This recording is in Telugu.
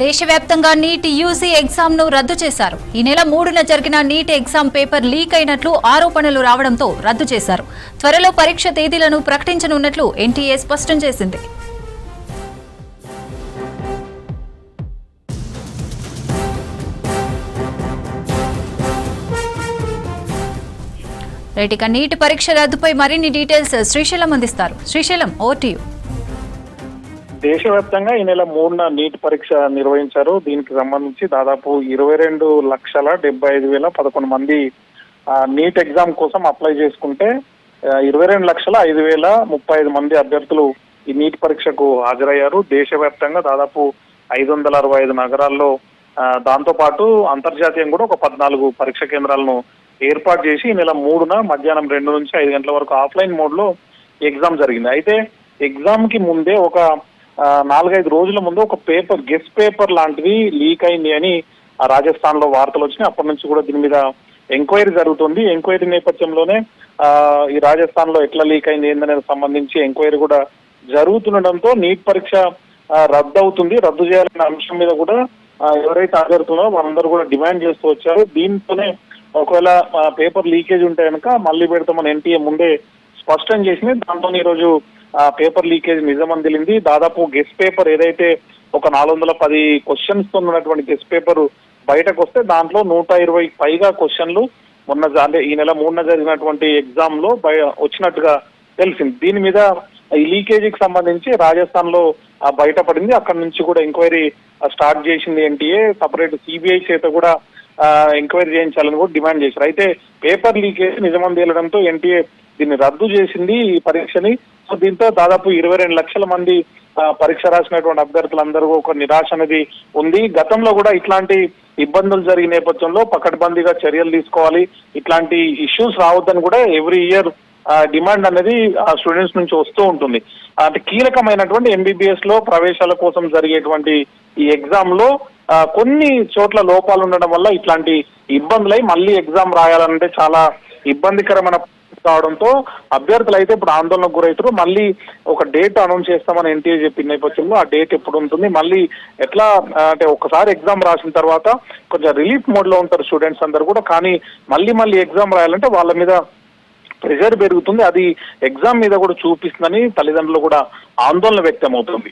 దేశవ్యాప్తంగా నీట్ యూసీ ఎగ్జామ్ ను రద్దు చేశారు. ఈ నెల 3న జరిగిన నీట్ ఎగ్జామ్ పేపర్ లీక్ అయినట్లు ఆరోపణలు రావడంతో రద్దు చేశారు. త్వరలో పరీక్ష తేదీలను ప్రకటించనున్నట్లు ఎన్టీఏ స్పష్టం చేసింది. రైట్, నీట్ పరీక్ష రద్దుపై మరిన్ని డీటెయిల్స్ శ్రీశైలం అందిస్తారు. Srisailam, over to you. దేశవ్యాప్తంగా ఈ నెల 3న నీట్ పరీక్ష నిర్వహించారు. దీనికి సంబంధించి దాదాపు 22,75,011 మంది నీట్ ఎగ్జామ్ కోసం అప్లై చేసుకుంటే 22,05,035 మంది అభ్యర్థులు ఈ నీట్ పరీక్షకు హాజరయ్యారు. దేశవ్యాప్తంగా దాదాపు 565 నగరాల్లో, దాంతో పాటు అంతర్జాతీయంగా కూడా ఒక 14 పరీక్ష కేంద్రాలను ఏర్పాటు చేసి ఈ నెల 3న మధ్యాహ్నం 2 నుంచి 5 గంటల వరకు ఆఫ్లైన్ మోడ్ లో ఎగ్జామ్ జరిగింది. అయితే ఎగ్జామ్ కి ముందే ఒక 4-5 రోజుల ముందు ఒక గెస్ట్ పేపర్ లాంటిది లీక్ అయింది అని రాజస్థాన్ లో వార్తలు వచ్చినాయి. అప్పటి నుంచి కూడా దీని మీద ఎంక్వైరీ జరుగుతుంది. ఎంక్వైరీ నేపథ్యంలోనే ఈ రాజస్థాన్ లో ఎట్లా లీక్ అయింది ఏందనేది సంబంధించి ఎంక్వైరీ కూడా జరుగుతుండటంతో నీట్ పరీక్ష రద్దు చేయాలనే అంశం మీద కూడా ఎవరైతే అభ్యర్థులో వాళ్ళందరూ కూడా డిమాండ్ చేస్తూ వచ్చారు. దీంతోనే ఒకవేళ పేపర్ లీకేజ్ ఉంటే కనుక మళ్ళీ పెడతామని ఎన్టీఏ ముందే స్పష్టం చేసింది. దాంతో ఈ రోజు పేపర్ లీకేజ్ నిజమని తెలింది. దాదాపు గెస్ట్ పేపర్ ఏదైతే ఒక 410 క్వశ్చన్స్ తో ఉన్నటువంటి గెస్ట్ పేపర్ బయటకు వస్తే దాంట్లో 120 పైగా క్వశ్చన్లు అంటే ఈ నెల 3న జరిగినటువంటి ఎగ్జామ్ లో వచ్చినట్టుగా తెలిసింది. దీని మీద ఈ లీకేజీకి సంబంధించి రాజస్థాన్ లో బయటపడింది. అక్కడ నుంచి కూడా ఎంక్వైరీ స్టార్ట్ చేసింది ఎన్టీఏ. సపరేట్ సిబిఐ చేత కూడా ఎంక్వైరీ చేయించాలని కూడా డిమాండ్ చేశారు. అయితే పేపర్ లీకేజ్ నిజమని తేలడంతో ఎన్టీఏ దీన్ని రద్దు చేసింది ఈ పరీక్షని. సో దీంతో దాదాపు 22 లక్షల మంది పరీక్ష రాసినటువంటి అభ్యర్థులందరూ ఒక నిరాశ అనేది ఉంది. గతంలో కూడా ఇట్లాంటి ఇబ్బందులు జరిగిన నేపథ్యంలో పకడ్బందీగా చర్యలు తీసుకోవాలి, ఇట్లాంటి ఇష్యూస్ రావద్దని కూడా ఎవ్రీ ఇయర్ డిమాండ్ అనేది స్టూడెంట్స్ నుంచి వస్తూ ఉంటుంది. అంటే కీలకమైనటువంటి ఎంబీబీఎస్ లో ప్రవేశాల కోసం జరిగేటువంటి ఈ ఎగ్జామ్ లో కొన్ని చోట్ల లోపాలు ఉండడం వల్ల ఇట్లాంటి ఇబ్బందులై మళ్ళీ ఎగ్జామ్ రాయాలంటే చాలా ఇబ్బందికరమైన కావడంతో అభ్యర్థులు అయితే ఇప్పుడు ఆందోళనకు గురవుతారు. మళ్ళీ ఒక డేట్ అనౌన్స్ చేస్తామని ఎన్టీఏ చెప్పిన నేపథ్యంలో ఆ డేట్ ఎప్పుడు ఉంటుంది, మళ్ళీ ఎట్లా అంటే ఒకసారి ఎగ్జామ్ రాసిన తర్వాత కొంచెం రిలీఫ్ మోడ్ లో ఉంటారు స్టూడెంట్స్ అందరు కూడా. కానీ మళ్ళీ ఎగ్జామ్ రాయాలంటే వాళ్ళ మీద ప్రెషర్ పెరుగుతుంది. అది ఎగ్జామ్ మీద కూడా చూపిస్తుందని తల్లిదండ్రులు కూడా ఆందోళన వ్యక్తం అవుతుంది.